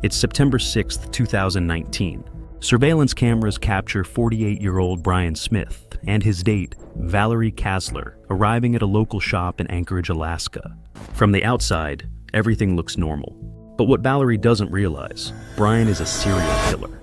It's September 6th, 2019. Surveillance cameras capture 48-year-old Brian Smith and his date, Valerie Casler, arriving at a local shop in Anchorage, Alaska. From the outside, everything looks normal. But what Valerie doesn't realize, Brian is a serial killer.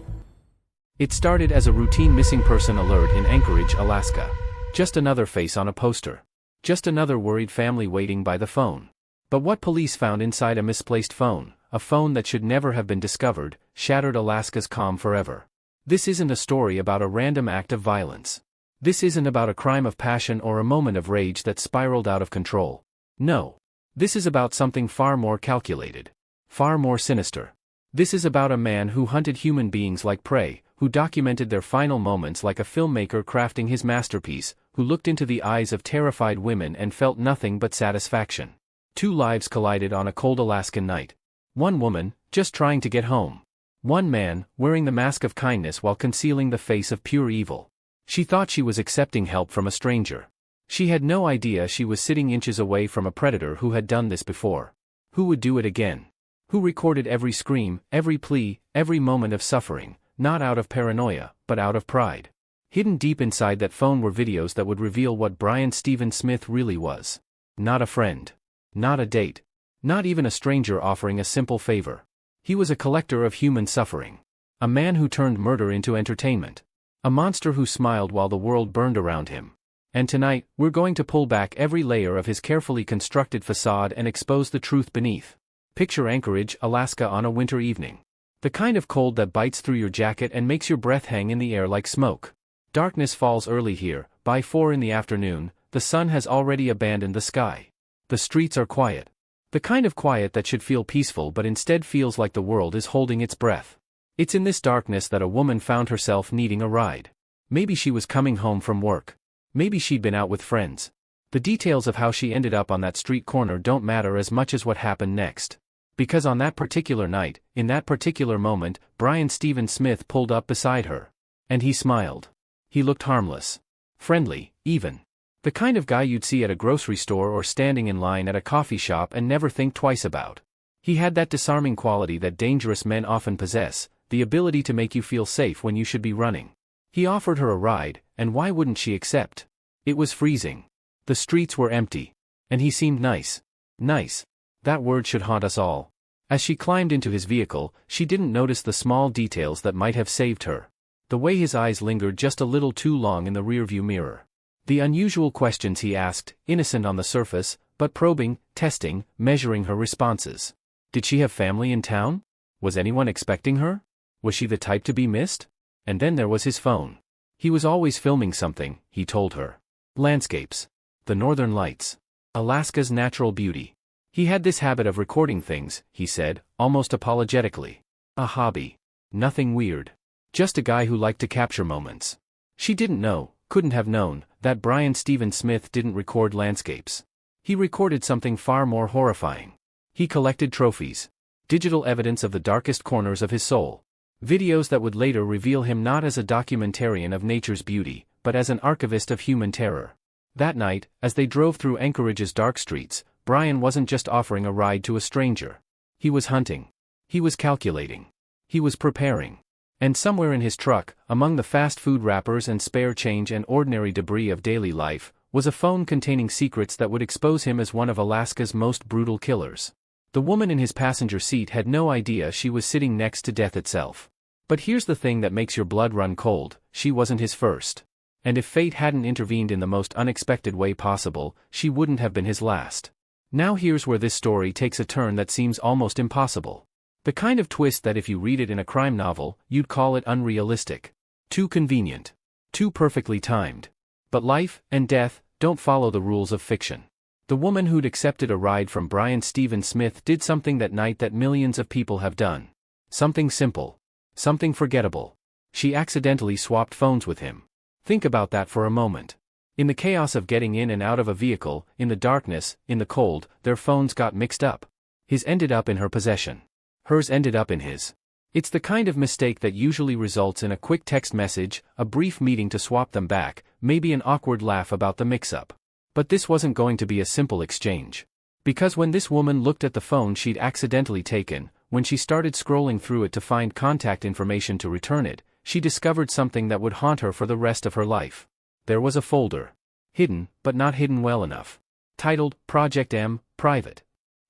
It started as a routine missing person alert in Anchorage, Alaska. Just another face on a poster. Just another worried family waiting by the phone. But what police found inside a misplaced phone, a phone that should never have been discovered, shattered Alaska's calm forever. This isn't a story about a random act of violence. This isn't about a crime of passion or a moment of rage that spiraled out of control. No. This is about something far more calculated. Far more sinister. This is about a man who hunted human beings like prey, who documented their final moments like a filmmaker crafting his masterpiece, who looked into the eyes of terrified women and felt nothing but satisfaction. Two lives collided on a cold Alaskan night. One woman, just trying to get home. One man, wearing the mask of kindness while concealing the face of pure evil. She thought she was accepting help from a stranger. She had no idea she was sitting inches away from a predator who had done this before. Who would do it again? Who recorded every scream, every plea, every moment of suffering, not out of paranoia, but out of pride. Hidden deep inside that phone were videos that would reveal what Brian Stephen Smith really was. Not a friend. Not a date. Not even a stranger offering a simple favor. He was a collector of human suffering. A man who turned murder into entertainment. A monster who smiled while the world burned around him. And tonight, we're going to pull back every layer of his carefully constructed facade and expose the truth beneath. Picture Anchorage, Alaska on a winter evening. The kind of cold that bites through your jacket and makes your breath hang in the air like smoke. Darkness falls early here. By 4 in the afternoon, the sun has already abandoned the sky. The streets are quiet. The kind of quiet that should feel peaceful but instead feels like the world is holding its breath. It's in this darkness that a woman found herself needing a ride. Maybe she was coming home from work. Maybe she'd been out with friends. The details of how she ended up on that street corner don't matter as much as what happened next. Because on that particular night, in that particular moment, Brian Stephen Smith pulled up beside her. And he smiled. He looked harmless. Friendly, even. The kind of guy you'd see at a grocery store or standing in line at a coffee shop and never think twice about. He had that disarming quality that dangerous men often possess, the ability to make you feel safe when you should be running. He offered her a ride, and why wouldn't she accept? It was freezing. The streets were empty. And he seemed nice. Nice. That word should haunt us all. As she climbed into his vehicle, she didn't notice the small details that might have saved her. The way his eyes lingered just a little too long in the rearview mirror. The unusual questions he asked, innocent on the surface, but probing, testing, measuring her responses. Did she have family in town? Was anyone expecting her? Was she the type to be missed? And then there was his phone. He was always filming something, he told her. Landscapes. The northern lights. Alaska's natural beauty. He had this habit of recording things, he said, almost apologetically. A hobby. Nothing weird. Just a guy who liked to capture moments. She didn't know, couldn't have known, that Brian Stephen Smith didn't record landscapes. He recorded something far more horrifying. He collected trophies. Digital evidence of the darkest corners of his soul. Videos that would later reveal him not as a documentarian of nature's beauty, but as an archivist of human terror. That night, as they drove through Anchorage's dark streets, Brian wasn't just offering a ride to a stranger. He was hunting. He was calculating. He was preparing. And somewhere in his truck, among the fast food wrappers and spare change and ordinary debris of daily life, was a phone containing secrets that would expose him as one of Alaska's most brutal killers. The woman in his passenger seat had no idea she was sitting next to death itself. But here's the thing that makes your blood run cold, she wasn't his first. And if fate hadn't intervened in the most unexpected way possible, she wouldn't have been his last. Now here's where this story takes a turn that seems almost impossible. The kind of twist that if you read it in a crime novel, you'd call it unrealistic. Too convenient. Too perfectly timed. But life and death don't follow the rules of fiction. The woman who'd accepted a ride from Brian Stephen Smith did something that night that millions of people have done. Something simple. Something forgettable. She accidentally swapped phones with him. Think about that for a moment. In the chaos of getting in and out of a vehicle, in the darkness, in the cold, their phones got mixed up. His ended up in her possession. Hers ended up in his. It's the kind of mistake that usually results in a quick text message, a brief meeting to swap them back, maybe an awkward laugh about the mix-up. But this wasn't going to be a simple exchange. Because when this woman looked at the phone she'd accidentally taken, when she started scrolling through it to find contact information to return it, she discovered something that would haunt her for the rest of her life. There was a folder. Hidden, but not hidden well enough. Titled, Project M, Private.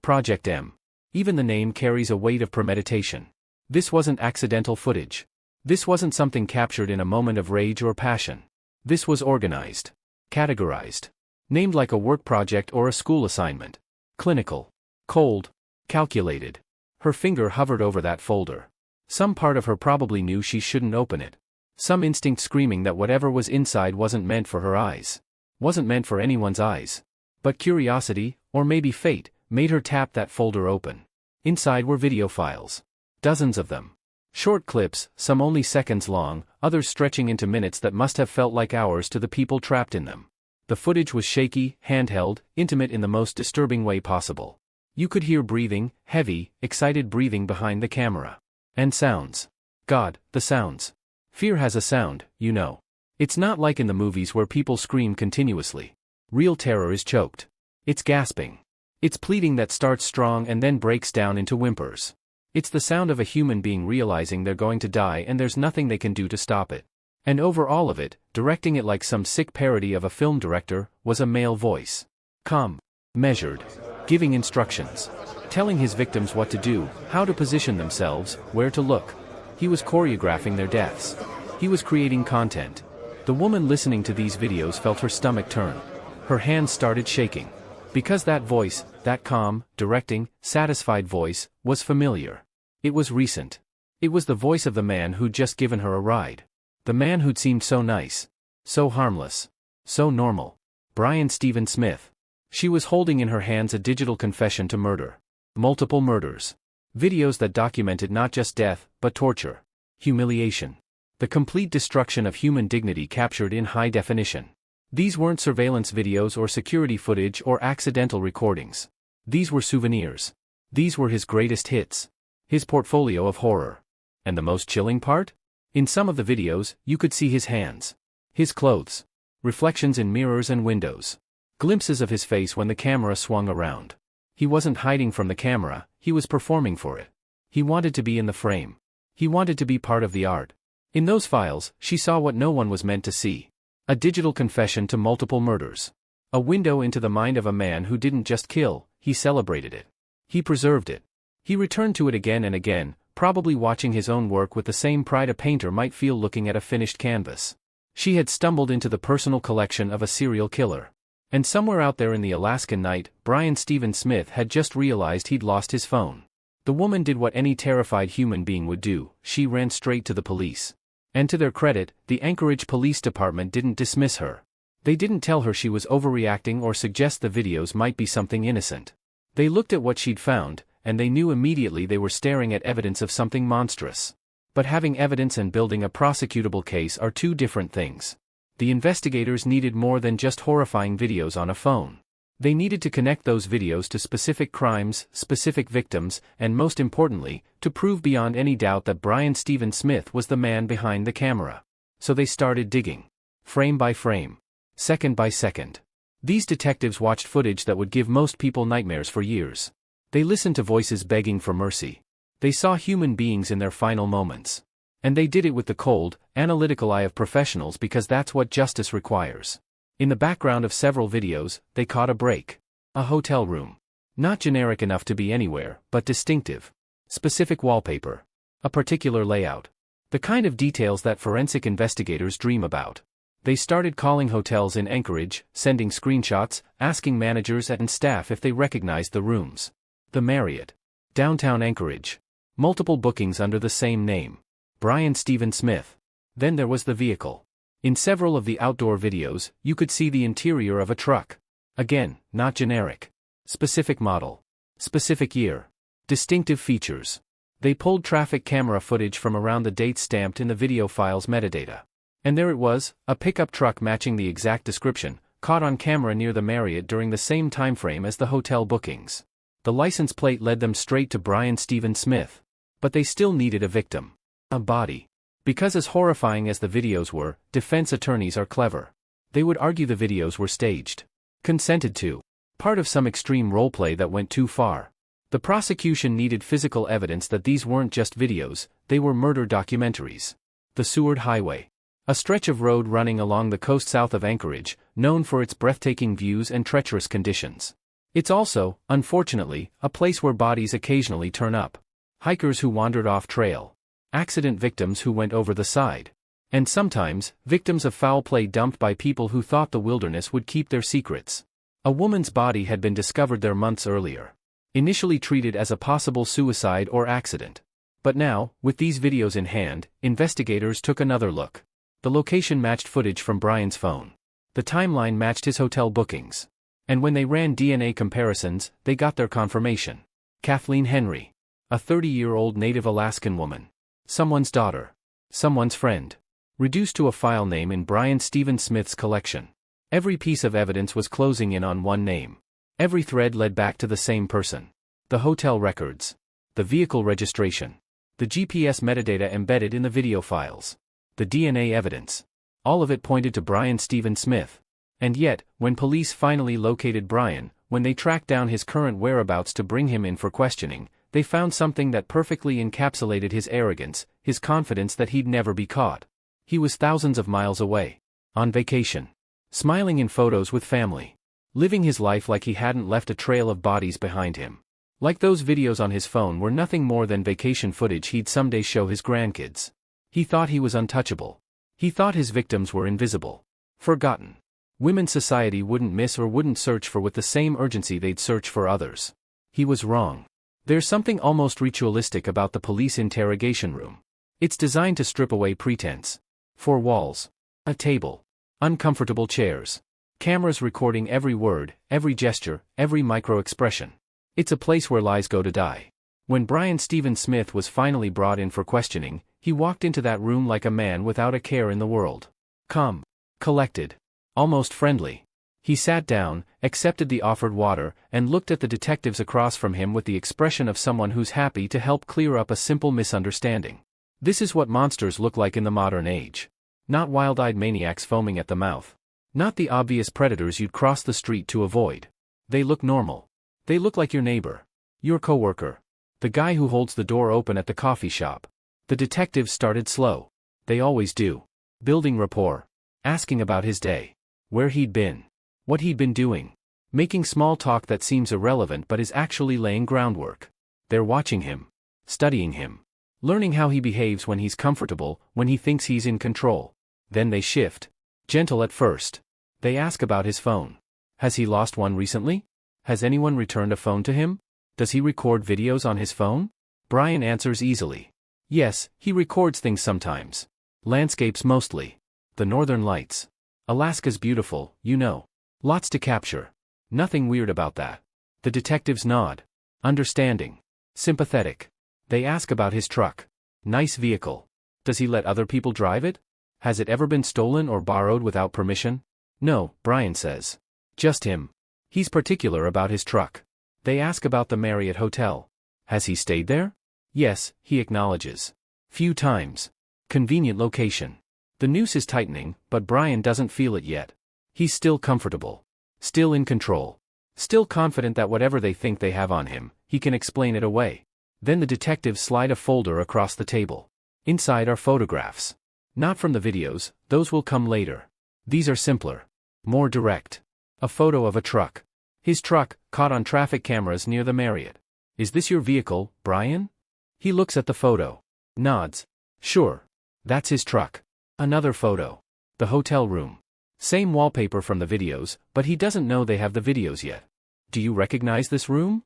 Project M. Even the name carries a weight of premeditation. This wasn't accidental footage. This wasn't something captured in a moment of rage or passion. This was organized. Categorized. Named like a work project or a school assignment. Clinical. Cold. Calculated. Her finger hovered over that folder. Some part of her probably knew she shouldn't open it. Some instinct screaming that whatever was inside wasn't meant for her eyes. Wasn't meant for anyone's eyes. But curiosity, or maybe fate, made her tap that folder open. Inside were video files. Dozens of them. Short clips, some only seconds long, others stretching into minutes that must have felt like hours to the people trapped in them. The footage was shaky, handheld, intimate in the most disturbing way possible. You could hear breathing, heavy, excited breathing behind the camera. And sounds. God, the sounds. Fear has a sound, you know. It's not like in the movies where people scream continuously. Real terror is choked. It's gasping. It's pleading that starts strong and then breaks down into whimpers. It's the sound of a human being realizing they're going to die and there's nothing they can do to stop it. And over all of it, directing it like some sick parody of a film director, was a male voice. Calm. Measured. Giving instructions. Telling his victims what to do, how to position themselves, where to look. He was choreographing their deaths. He was creating content. The woman listening to these videos felt her stomach turn. Her hands started shaking. Because that voice, that calm, directing, satisfied voice, was familiar. It was recent. It was the voice of the man who'd just given her a ride. The man who'd seemed so nice. So harmless. So normal. Brian Stephen Smith. She was holding in her hands a digital confession to murder. Multiple murders. Videos that documented not just death, but torture. Humiliation. The complete destruction of human dignity captured in high definition. These weren't surveillance videos or security footage or accidental recordings. These were souvenirs. These were his greatest hits. His portfolio of horror. And the most chilling part? In some of the videos, you could see his hands. His clothes. Reflections in mirrors and windows. Glimpses of his face when the camera swung around. He wasn't hiding from the camera, he was performing for it. He wanted to be in the frame. He wanted to be part of the art. In those files, she saw what no one was meant to see. A digital confession to multiple murders. A window into the mind of a man who didn't just kill, he celebrated it. He preserved it. He returned to it again and again, probably watching his own work with the same pride a painter might feel looking at a finished canvas. She had stumbled into the personal collection of a serial killer. And somewhere out there in the Alaskan night, Brian Stephen Smith had just realized he'd lost his phone. The woman did what any terrified human being would do, she ran straight to the police. And to their credit, the Anchorage Police Department didn't dismiss her. They didn't tell her she was overreacting or suggest the videos might be something innocent. They looked at what she'd found, and they knew immediately they were staring at evidence of something monstrous. But having evidence and building a prosecutable case are two different things. The investigators needed more than just horrifying videos on a phone. They needed to connect those videos to specific crimes, specific victims, and most importantly, to prove beyond any doubt that Brian Stephen Smith was the man behind the camera. So they started digging. Frame by frame. Second by second. These detectives watched footage that would give most people nightmares for years. They listened to voices begging for mercy. They saw human beings in their final moments. And they did it with the cold, analytical eye of professionals because that's what justice requires. In the background of several videos, they caught a break. A hotel room. Not generic enough to be anywhere, but distinctive. Specific wallpaper. A particular layout. The kind of details that forensic investigators dream about. They started calling hotels in Anchorage, sending screenshots, asking managers and staff if they recognized the rooms. The Marriott. Downtown Anchorage. Multiple bookings under the same name. Brian Stephen Smith. Then there was the vehicle. In several of the outdoor videos, you could see the interior of a truck. Again, not generic. Specific model. Specific year. Distinctive features. They pulled traffic camera footage from around the dates stamped in the video file's metadata. And there it was, a pickup truck matching the exact description, caught on camera near the Marriott during the same time frame as the hotel bookings. The license plate led them straight to Brian Stephen Smith. But they still needed a victim. A body. Because as horrifying as the videos were, defense attorneys are clever. They would argue the videos were staged. Consented to. Part of some extreme roleplay that went too far. The prosecution needed physical evidence that these weren't just videos, they were murder documentaries. The Seward Highway. A stretch of road running along the coast south of Anchorage, known for its breathtaking views and treacherous conditions. It's also, unfortunately, a place where bodies occasionally turn up. Hikers who wandered off trail. Accident victims who went over the side. And sometimes, victims of foul play dumped by people who thought the wilderness would keep their secrets. A woman's body had been discovered there months earlier. Initially treated as a possible suicide or accident. But now, with these videos in hand, investigators took another look. The location matched footage from Brian's phone. The timeline matched his hotel bookings. And when they ran DNA comparisons, they got their confirmation. Kathleen Henry. A 30-year-old native Alaskan woman. Someone's daughter. Someone's friend. Reduced to a file name in Brian Stephen Smith's collection. Every piece of evidence was closing in on one name. Every thread led back to the same person. The hotel records. The vehicle registration. The GPS metadata embedded in the video files. The DNA evidence. All of it pointed to Brian Stephen Smith. And yet, when police finally located Brian, when they tracked down his current whereabouts to bring him in for questioning, they found something that perfectly encapsulated his arrogance, his confidence that he'd never be caught. He was thousands of miles away. On vacation. Smiling in photos with family. Living his life like he hadn't left a trail of bodies behind him. Like those videos on his phone were nothing more than vacation footage he'd someday show his grandkids. He thought he was untouchable. He thought his victims were invisible. Forgotten. Women's society wouldn't miss or wouldn't search for with the same urgency they'd search for others. He was wrong. There's something almost ritualistic about the police interrogation room. It's designed to strip away pretense. 4 walls. A table. Uncomfortable chairs. Cameras recording every word, every gesture, every micro-expression. It's a place where lies go to die. When Brian Stephen Smith was finally brought in for questioning, he walked into that room like a man without a care in the world. Calm. Collected. Almost friendly. He sat down, accepted the offered water, and looked at the detectives across from him with the expression of someone who's happy to help clear up a simple misunderstanding. This is what monsters look like in the modern age. Not wild-eyed maniacs foaming at the mouth. Not the obvious predators you'd cross the street to avoid. They look normal. They look like your neighbor. Your coworker. The guy who holds the door open at the coffee shop. The detectives started slow. They always do. Building rapport. Asking about his day. Where he'd been. What he'd been doing. Making small talk that seems irrelevant but is actually laying groundwork. They're watching him. Studying him. Learning how he behaves when he's comfortable, when he thinks he's in control. Then they shift. Gentle at first. They ask about his phone. Has he lost one recently? Has anyone returned a phone to him? Does he record videos on his phone? Brian answers easily. Yes, he records things sometimes. Landscapes mostly. The northern lights. Alaska's beautiful, you know. Lots to capture. Nothing weird about that. The detectives nod. Understanding. Sympathetic. They ask about his truck. Nice vehicle. Does he let other people drive it? Has it ever been stolen or borrowed without permission? No, Brian says. Just him. He's particular about his truck. They ask about the Marriott Hotel. Has he stayed there? Yes, he acknowledges. Few times. Convenient location. The noose is tightening, but Brian doesn't feel it yet. He's still comfortable. Still in control. Still confident that whatever they think they have on him, he can explain it away. Then the detectives slide a folder across the table. Inside are photographs. Not from the videos, those will come later. These are simpler. More direct. A photo of a truck. His truck, caught on traffic cameras near the Marriott. Is this your vehicle, Brian? He looks at the photo. Nods. Sure. That's his truck. Another photo. The hotel room. Same wallpaper from the videos, but he doesn't know they have the videos yet. Do you recognize this room?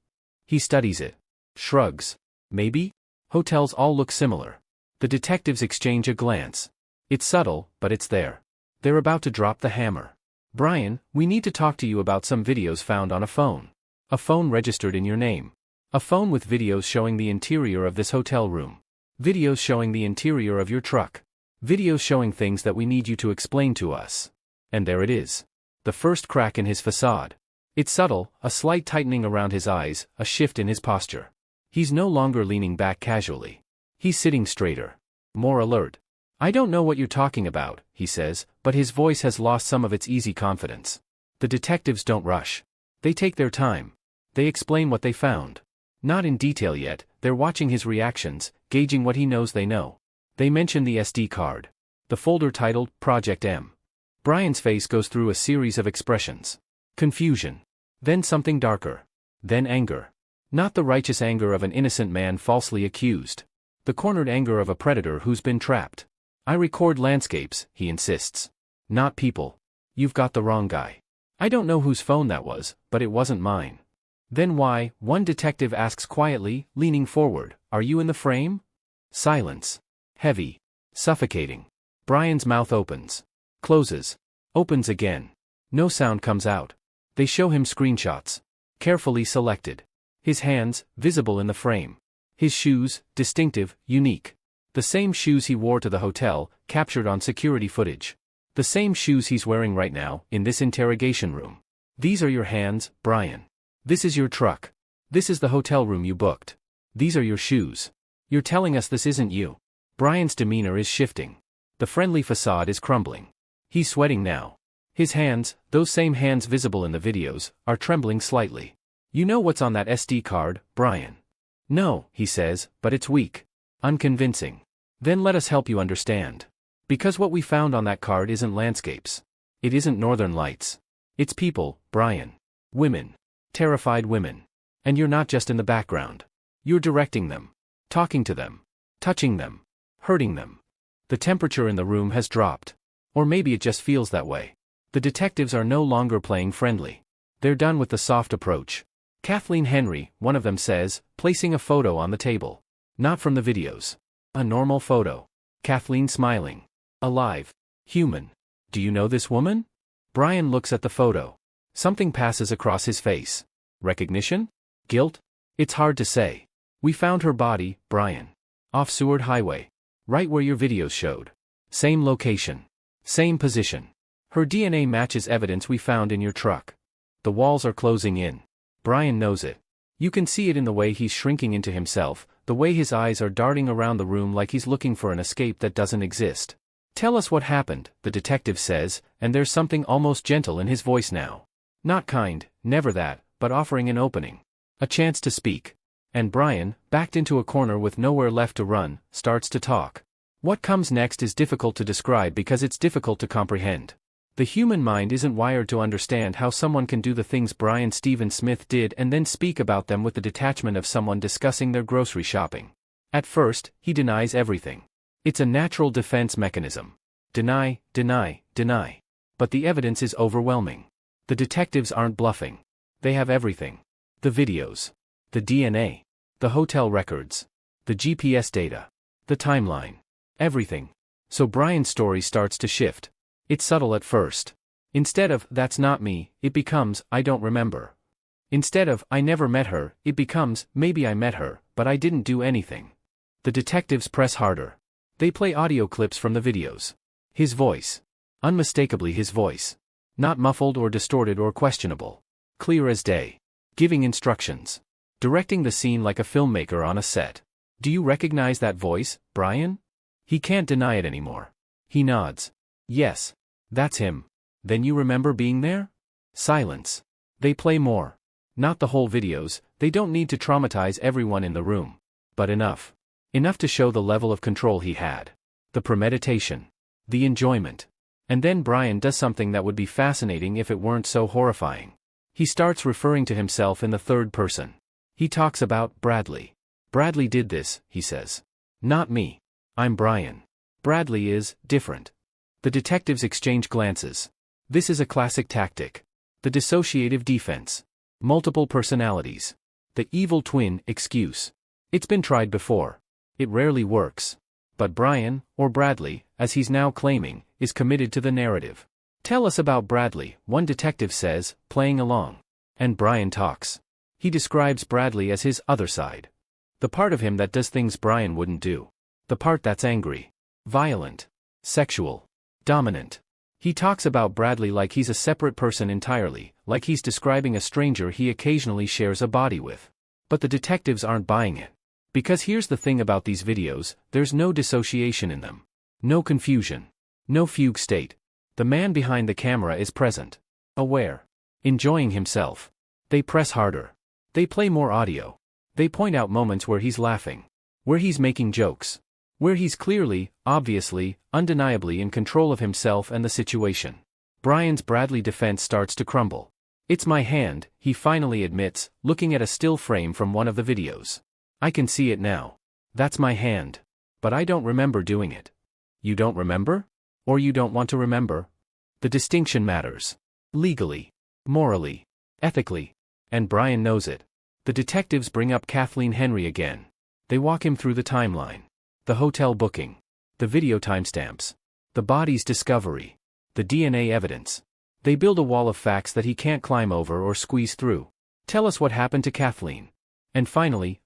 He studies it. Shrugs. Maybe? Hotels all look similar. The detectives exchange a glance. It's subtle, but it's there. They're about to drop the hammer. Brian, we need to talk to you about some videos found on a phone. A phone registered in your name. A phone with videos showing the interior of this hotel room. Videos showing the interior of your truck. Videos showing things that we need you to explain to us. And there it is. The first crack in his facade. It's subtle, a slight tightening around his eyes, a shift in his posture. He's no longer leaning back casually. He's sitting straighter. More alert. I don't know what you're talking about, he says, but his voice has lost some of its easy confidence. The detectives don't rush. They take their time. They explain what they found. Not in detail yet, they're watching his reactions, gauging what he knows they know. They mention the SD card. The folder titled Project M. Brian's face goes through a series of expressions. Confusion. Then something darker. Then anger. Not the righteous anger of an innocent man falsely accused. The cornered anger of a predator who's been trapped. I record landscapes, he insists. Not people. You've got the wrong guy. I don't know whose phone that was, but it wasn't mine. Then why? One detective asks quietly, leaning forward, are you in the frame? Silence. Heavy. Suffocating. Brian's mouth opens. Closes. Opens again. No sound comes out. They show him screenshots. Carefully selected. His hands, visible in the frame. His shoes, distinctive, unique. The same shoes he wore to the hotel, captured on security footage. The same shoes he's wearing right now, in this interrogation room. These are your hands, Brian. This is your truck. This is the hotel room you booked. These are your shoes. You're telling us this isn't you. Brian's demeanor is shifting. The friendly facade is crumbling. He's sweating now. His hands, those same hands visible in the videos, are trembling slightly. You know what's on that SD card, Brian? No, he says, but it's weak. Unconvincing. Then let us help you understand. Because what we found on that card isn't landscapes. It isn't northern lights. It's people, Brian. Women. Terrified women. And you're not just in the background. You're directing them. Talking to them. Touching them. Hurting them. The temperature in the room has dropped. Or maybe it just feels that way. The detectives are no longer playing friendly. They're done with the soft approach. Kathleen Henry, one of them says, placing a photo on the table. Not from the videos. A normal photo. Kathleen smiling. Alive. Human. Do you know this woman? Brian looks at the photo. Something passes across his face. Recognition? Guilt? It's hard to say. We found her body, Brian. Off Seward Highway. Right where your videos showed. Same location. Same position. Her DNA matches evidence we found in your truck. The walls are closing in. Brian knows it. You can see it in the way he's shrinking into himself, the way his eyes are darting around the room like he's looking for an escape that doesn't exist. Tell us what happened, the detective says, and there's something almost gentle in his voice now. Not kind, never that, but offering an opening. A chance to speak. And Brian, backed into a corner with nowhere left to run, starts to talk. What comes next is difficult to describe because it's difficult to comprehend. The human mind isn't wired to understand how someone can do the things Brian Stephen Smith did and then speak about them with the detachment of someone discussing their grocery shopping. At first, he denies everything. It's a natural defense mechanism. Deny, deny, deny. But the evidence is overwhelming. The detectives aren't bluffing. They have everything. The videos. The DNA. The hotel records. The GPS data. The timeline. Everything. So Brian's story starts to shift. It's subtle at first. Instead of, that's not me, it becomes, I don't remember. Instead of, I never met her, it becomes, maybe I met her, but I didn't do anything. The detectives press harder. They play audio clips from the videos. His voice. Unmistakably his voice. Not muffled or distorted or questionable. Clear as day. Giving instructions. Directing the scene like a filmmaker on a set. Do you recognize that voice, Brian? He can't deny it anymore. He nods. Yes. That's him. Then you remember being there? Silence. They play more. Not the whole videos, they don't need to traumatize everyone in the room. But enough. Enough to show the level of control he had. The premeditation. The enjoyment. And then Brian does something that would be fascinating if it weren't so horrifying. He starts referring to himself in the third person. He talks about Bradley. Bradley did this, he says. Not me. I'm Brian. Bradley is different. The detectives exchange glances. This is a classic tactic. The dissociative defense. Multiple personalities. The evil twin excuse. It's been tried before. It rarely works. But Brian, or Bradley, as he's now claiming, is committed to the narrative. Tell us about Bradley, one detective says, playing along. And Brian talks. He describes Bradley as his other side. The part of him that does things Brian wouldn't do. The part that's angry. Violent. Sexual. Dominant. He talks about Bradley like he's a separate person entirely, like he's describing a stranger he occasionally shares a body with. But the detectives aren't buying it. Because here's the thing about these videos, there's no dissociation in them. No confusion. No fugue state. The man behind the camera is present. Aware. Enjoying himself. They press harder. They play more audio. They point out moments where he's laughing, where he's making jokes, where he's clearly, obviously, undeniably in control of himself and the situation. Brian's Bradley defense starts to crumble. "It's my hand," he finally admits, looking at a still frame from one of the videos. "I can see it now. That's my hand. But I don't remember doing it." "You don't remember? Or you don't want to remember?" The distinction matters. Legally, morally, ethically. And Brian knows it. The detectives bring up Kathleen Henry again. They walk him through the timeline. The hotel booking. The video timestamps. The body's discovery. The DNA evidence. They build a wall of facts that he can't climb over or squeeze through. "Tell us what happened to Kathleen." And finally,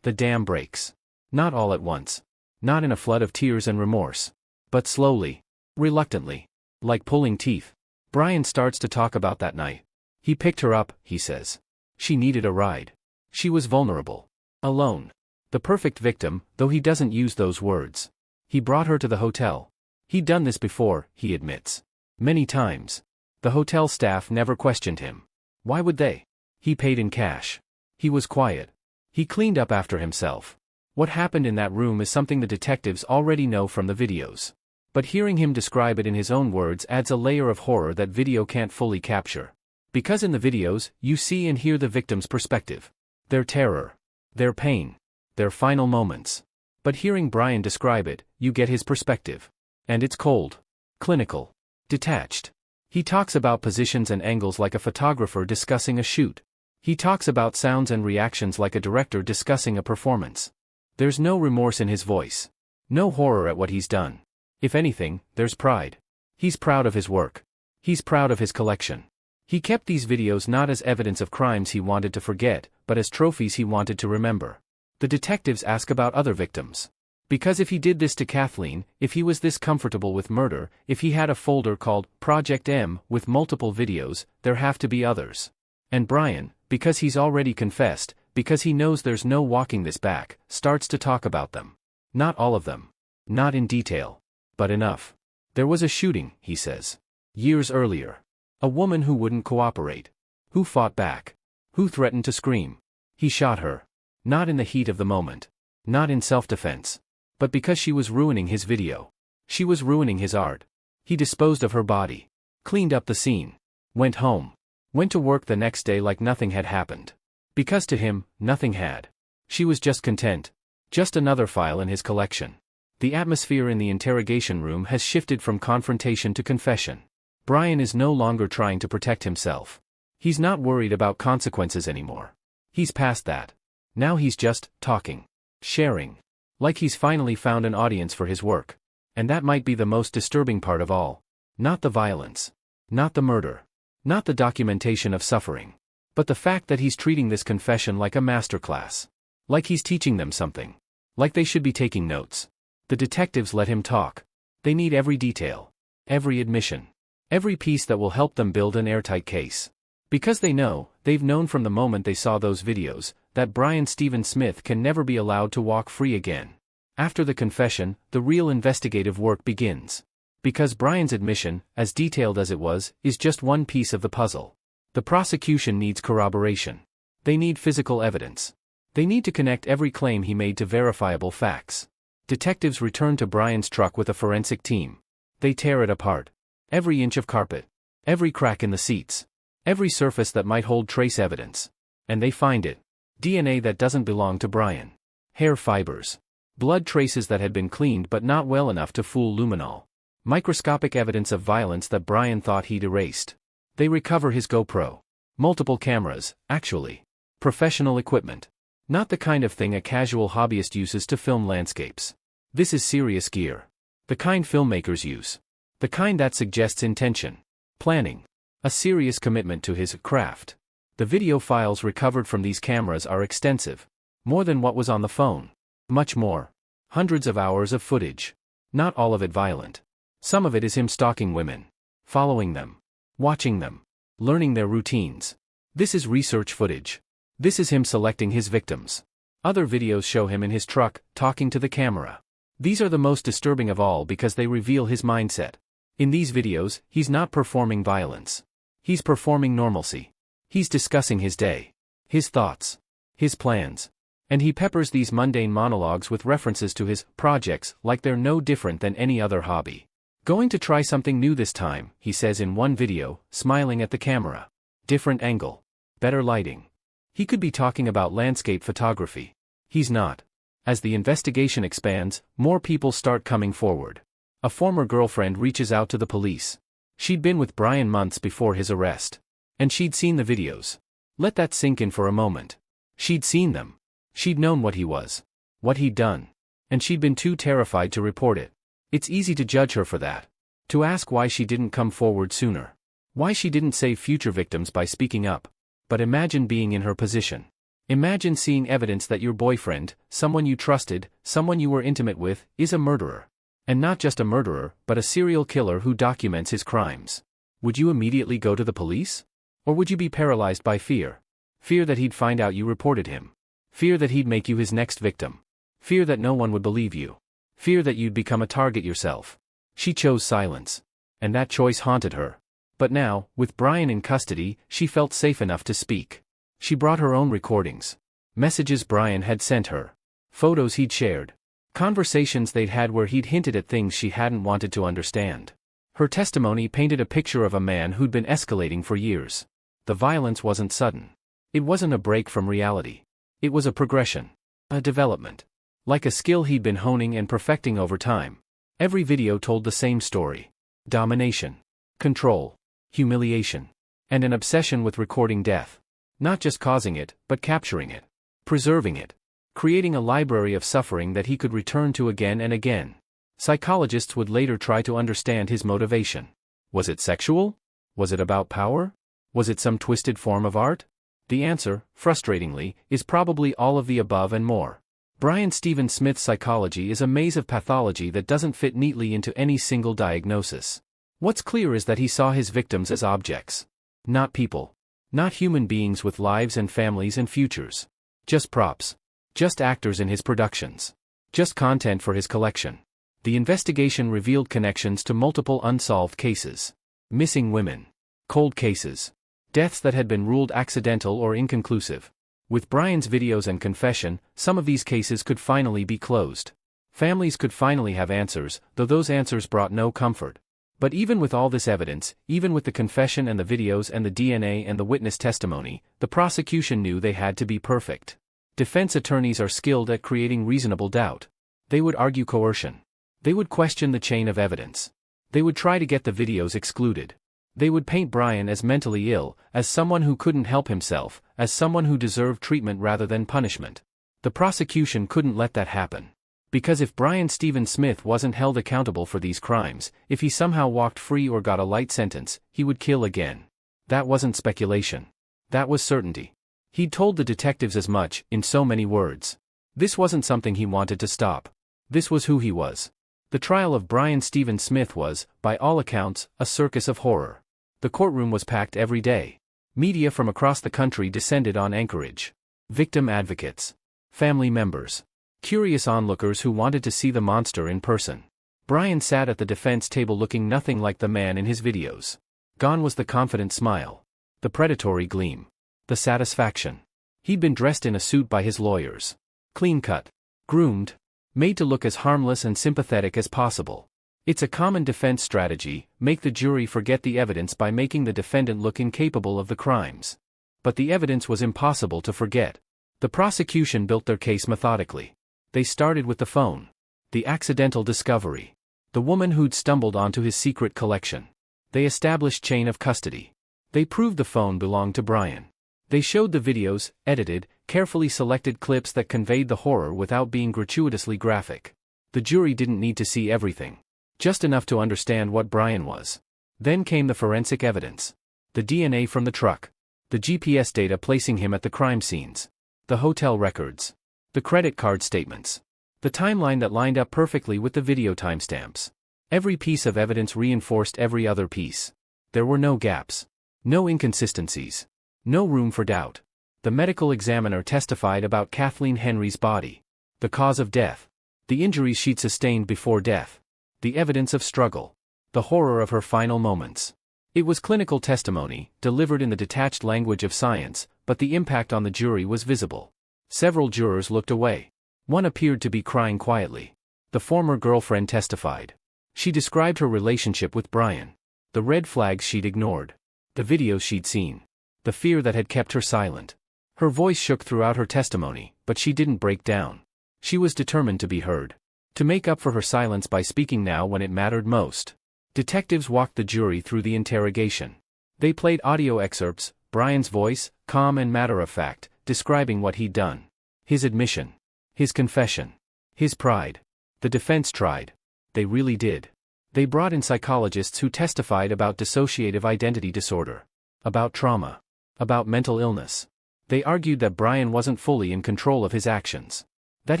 the dam breaks. Not all at once. Not in a flood of tears and remorse. But slowly. Reluctantly. Like pulling teeth. Brian starts to talk about that night. He picked her up, he says. She needed a ride. She was vulnerable. Alone. The perfect victim, though he doesn't use those words. He brought her to the hotel. He'd done this before, he admits. Many times. The hotel staff never questioned him. Why would they? He paid in cash. He was quiet. He cleaned up after himself. What happened in that room is something the detectives already know from the videos. But hearing him describe it in his own words adds a layer of horror that video can't fully capture. Because in the videos, you see and hear the victim's perspective. Their terror. Their pain. Their final moments. But hearing Brian describe it, you get his perspective. And it's cold. Clinical. Detached. He talks about positions and angles like a photographer discussing a shoot. He talks about sounds and reactions like a director discussing a performance. There's no remorse in his voice. No horror at what he's done. If anything, there's pride. He's proud of his work. He's proud of his collection. He kept these videos not as evidence of crimes he wanted to forget, but as trophies he wanted to remember. The detectives ask about other victims. Because if he did this to Kathleen, if he was this comfortable with murder, if he had a folder called Project M with multiple videos, there have to be others. And Brian, because he's already confessed, because he knows there's no walking this back, starts to talk about them. Not all of them. Not in detail. But enough. There was a shooting, he says. Years earlier. A woman who wouldn't cooperate. Who fought back. Who threatened to scream. He shot her. Not in the heat of the moment. Not in self-defense. But because she was ruining his video. She was ruining his art. He disposed of her body. Cleaned up the scene. Went home. Went to work the next day like nothing had happened. Because to him, nothing had. She was just content. Just another file in his collection. The atmosphere in the interrogation room has shifted from confrontation to confession. Brian is no longer trying to protect himself. He's not worried about consequences anymore. He's past that. Now he's just talking. Sharing. Like he's finally found an audience for his work. And that might be the most disturbing part of all. Not the violence. Not the murder. Not the documentation of suffering. But the fact that he's treating this confession like a masterclass. Like he's teaching them something. Like they should be taking notes. The detectives let him talk. They need every detail. Every admission. Every piece that will help them build an airtight case. Because they know, they've known from the moment they saw those videos, that Brian Stephen Smith can never be allowed to walk free again. After the confession, the real investigative work begins. Because Brian's admission, as detailed as it was, is just one piece of the puzzle. The prosecution needs corroboration. They need physical evidence. They need to connect every claim he made to verifiable facts. Detectives return to Brian's truck with a forensic team. They tear it apart. Every inch of carpet. Every crack in the seats. Every surface that might hold trace evidence. And they find it. DNA that doesn't belong to Brian. Hair fibers. Blood traces that had been cleaned but not well enough to fool luminol. Microscopic evidence of violence that Brian thought he'd erased. They recover his GoPro. Multiple cameras, actually. Professional equipment. Not the kind of thing a casual hobbyist uses to film landscapes. This is serious gear. The kind filmmakers use. The kind that suggests intention. Planning. A serious commitment to his craft. The video files recovered from these cameras are extensive. More than what was on the phone. Much more. Hundreds of hours of footage. Not all of it violent. Some of it is him stalking women. Following them. Watching them. Learning their routines. This is research footage. This is him selecting his victims. Other videos show him in his truck, talking to the camera. These are the most disturbing of all because they reveal his mindset. In these videos, he's not performing violence. He's performing normalcy. He's discussing his day. His thoughts. his plans. And he peppers these mundane monologues with references to his projects like they're no different than any other hobby. Going to try something new this time, he says in one video, smiling at the camera. Different angle. Better lighting. He could be talking about landscape photography. He's not. As the investigation expands, more people start coming forward. A former girlfriend reaches out to the police. She'd been with Brian months before his arrest. And she'd seen the videos. Let that sink in for a moment. She'd seen them. She'd known what he was. What he'd done. And she'd been too terrified to report it. It's easy to judge her for that. To ask why she didn't come forward sooner. Why she didn't save future victims by speaking up. But imagine being in her position. Imagine seeing evidence that your boyfriend, someone you trusted, someone you were intimate with, is a murderer. And not just a murderer, but a serial killer who documents his crimes. Would you immediately go to the police? Or would you be paralyzed by fear? Fear that he'd find out you reported him. Fear that he'd make you his next victim. Fear that no one would believe you. Fear that you'd become a target yourself. She chose silence. And that choice haunted her. But now, with Brian in custody, she felt safe enough to speak. She brought her own recordings. Messages Brian had sent her. Photos he'd shared. Conversations they'd had where he'd hinted at things she hadn't wanted to understand. Her testimony painted a picture of a man who'd been escalating for years. The violence wasn't sudden. It wasn't a break from reality. It was a progression. A development. Like a skill he'd been honing and perfecting over time. Every video told the same story. Domination. Control. Humiliation. And an obsession with recording death. Not just causing it, but capturing it. Preserving it. Creating a library of suffering that he could return to again and again. Psychologists would later try to understand his motivation. Was it sexual? Was it about power? Was it some twisted form of art? The answer, frustratingly, is probably all of the above and more. Brian Stephen Smith's psychology is a maze of pathology that doesn't fit neatly into any single diagnosis. What's clear is that he saw his victims as objects. Not people. Not human beings with lives and families and futures. Just props. Just actors in his productions. Just content for his collection. The investigation revealed connections to multiple unsolved cases. Missing women. Cold cases. Deaths that had been ruled accidental or inconclusive. With Brian's videos and confession, some of these cases could finally be closed. Families could finally have answers, though those answers brought no comfort. But even with all this evidence, even with the confession and the videos and the DNA and the witness testimony, the prosecution knew they had to be perfect. Defense attorneys are skilled at creating reasonable doubt. They would argue coercion. They would question the chain of evidence. They would try to get the videos excluded. They would paint Brian as mentally ill, as someone who couldn't help himself, as someone who deserved treatment rather than punishment. The prosecution couldn't let that happen. Because if Brian Stephen Smith wasn't held accountable for these crimes, if he somehow walked free or got a light sentence, he would kill again. That wasn't speculation. That was certainty. He'd told the detectives as much, in so many words. This wasn't something he wanted to stop. This was who he was. The trial of Brian Stephen Smith was, by all accounts, a circus of horror. The courtroom was packed every day. Media from across the country descended on Anchorage. Victim advocates. Family members. Curious onlookers who wanted to see the monster in person. Brian sat at the defense table looking nothing like the man in his videos. Gone was the confident smile. The predatory gleam. The satisfaction. He'd been dressed in a suit by his lawyers. Clean-cut. Groomed. Made to look as harmless and sympathetic as possible. It's a common defense strategy, make the jury forget the evidence by making the defendant look incapable of the crimes. But the evidence was impossible to forget. The prosecution built their case methodically. They started with the phone. The accidental discovery. The woman who'd stumbled onto his secret collection. They established chain of custody. They proved the phone belonged to Brian. They showed the videos, edited, carefully selected clips that conveyed the horror without being gratuitously graphic. The jury didn't need to see everything. Just enough to understand what Brian was. Then came the forensic evidence. The DNA from the truck. The GPS data placing him at the crime scenes. The hotel records. The credit card statements. The timeline that lined up perfectly with the video timestamps. Every piece of evidence reinforced every other piece. There were no gaps. No inconsistencies. No room for doubt. The medical examiner testified about Kathleen Henry's body. The cause of death. The injuries she'd sustained before death. The evidence of struggle. The horror of her final moments. It was clinical testimony, delivered in the detached language of science, but the impact on the jury was visible. Several jurors looked away. One appeared to be crying quietly. The former girlfriend testified. She described her relationship with Brian. The red flags she'd ignored. The videos she'd seen. The fear that had kept her silent. Her voice shook throughout her testimony, but she didn't break down. She was determined to be heard. To make up for her silence by speaking now when it mattered most. Detectives walked the jury through the interrogation. They played audio excerpts, Brian's voice, calm and matter-of-fact, describing what he'd done. His admission. His confession. His pride. The defense tried. They really did. They brought in psychologists who testified about dissociative identity disorder. About trauma. About mental illness. They argued that Brian wasn't fully in control of his actions. That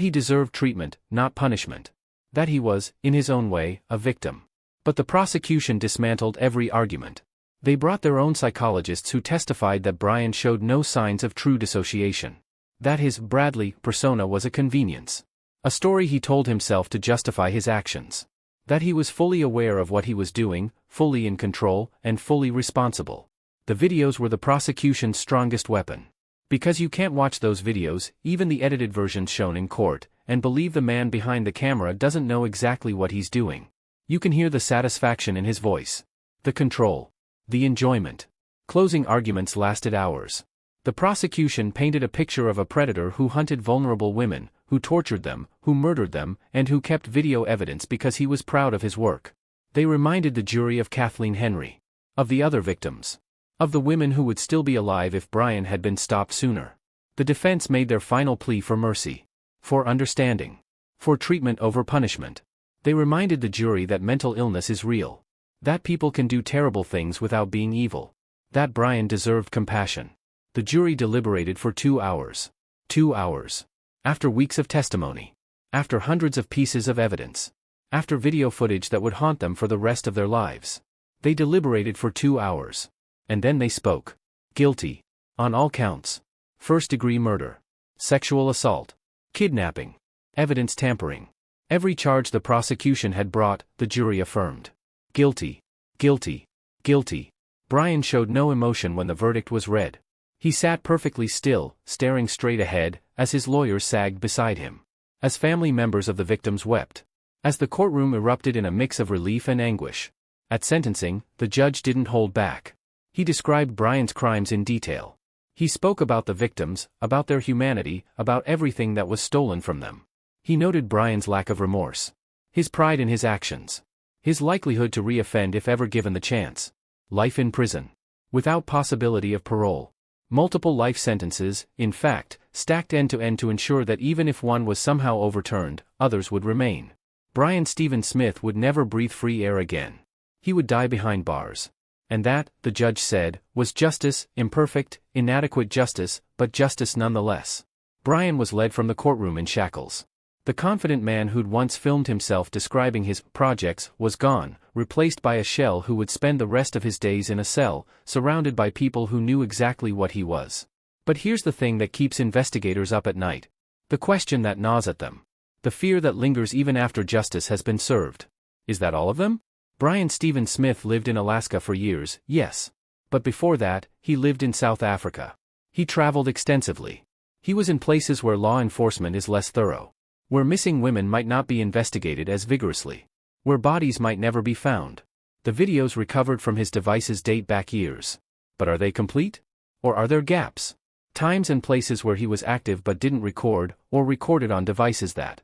he deserved treatment, not punishment. That he was, in his own way, a victim. But the prosecution dismantled every argument. They brought their own psychologists who testified that Brian showed no signs of true dissociation. That his Bradley persona was a convenience. A story he told himself to justify his actions. That he was fully aware of what he was doing, fully in control, and fully responsible. The videos were the prosecution's strongest weapon. Because you can't watch those videos, even the edited versions shown in court, and believe the man behind the camera doesn't know exactly what he's doing. You can hear the satisfaction in his voice. The control. The enjoyment. Closing arguments lasted hours. The prosecution painted a picture of a predator who hunted vulnerable women, who tortured them, who murdered them, and who kept video evidence because he was proud of his work. They reminded the jury of Kathleen Henry. Of the other victims. Of the women who would still be alive if Brian had been stopped sooner. The defense made their final plea for mercy. For understanding. For treatment over punishment. They reminded the jury that mental illness is real. That people can do terrible things without being evil. That Brian deserved compassion. The jury deliberated for 2 hours. 2 hours. After weeks of testimony. After hundreds of pieces of evidence. After video footage that would haunt them for the rest of their lives. They deliberated for 2 hours. And then they spoke. Guilty. On all counts. First-degree murder. Sexual assault. Kidnapping. Evidence tampering. Every charge the prosecution had brought, the jury affirmed. Guilty. Guilty. Guilty. Brian showed no emotion when the verdict was read. He sat perfectly still, staring straight ahead, as his lawyers sagged beside him. As family members of the victims wept. As the courtroom erupted in a mix of relief and anguish. At sentencing, the judge didn't hold back. He described Brian's crimes in detail. He spoke about the victims, about their humanity, about everything that was stolen from them. He noted Brian's lack of remorse. His pride in his actions. His likelihood to re-offend if ever given the chance. Life in prison. Without possibility of parole. Multiple life sentences, in fact, stacked end to end to ensure that even if one was somehow overturned, others would remain. Brian Stephen Smith would never breathe free air again. He would die behind bars. And that, the judge said, was justice, imperfect, inadequate justice, but justice nonetheless. Brian was led from the courtroom in shackles. The confident man who'd once filmed himself describing his projects was gone, replaced by a shell who would spend the rest of his days in a cell, surrounded by people who knew exactly what he was. But here's the thing that keeps investigators up at night. The question that gnaws at them. The fear that lingers even after justice has been served. Is that all of them? Brian Stephen Smith lived in Alaska for years, yes. But before that, he lived in South Africa. He traveled extensively. He was in places where law enforcement is less thorough. Where missing women might not be investigated as vigorously. Where bodies might never be found. The videos recovered from his devices date back years. But are they complete? Or are there gaps? Times and places where he was active but didn't record, or recorded on devices that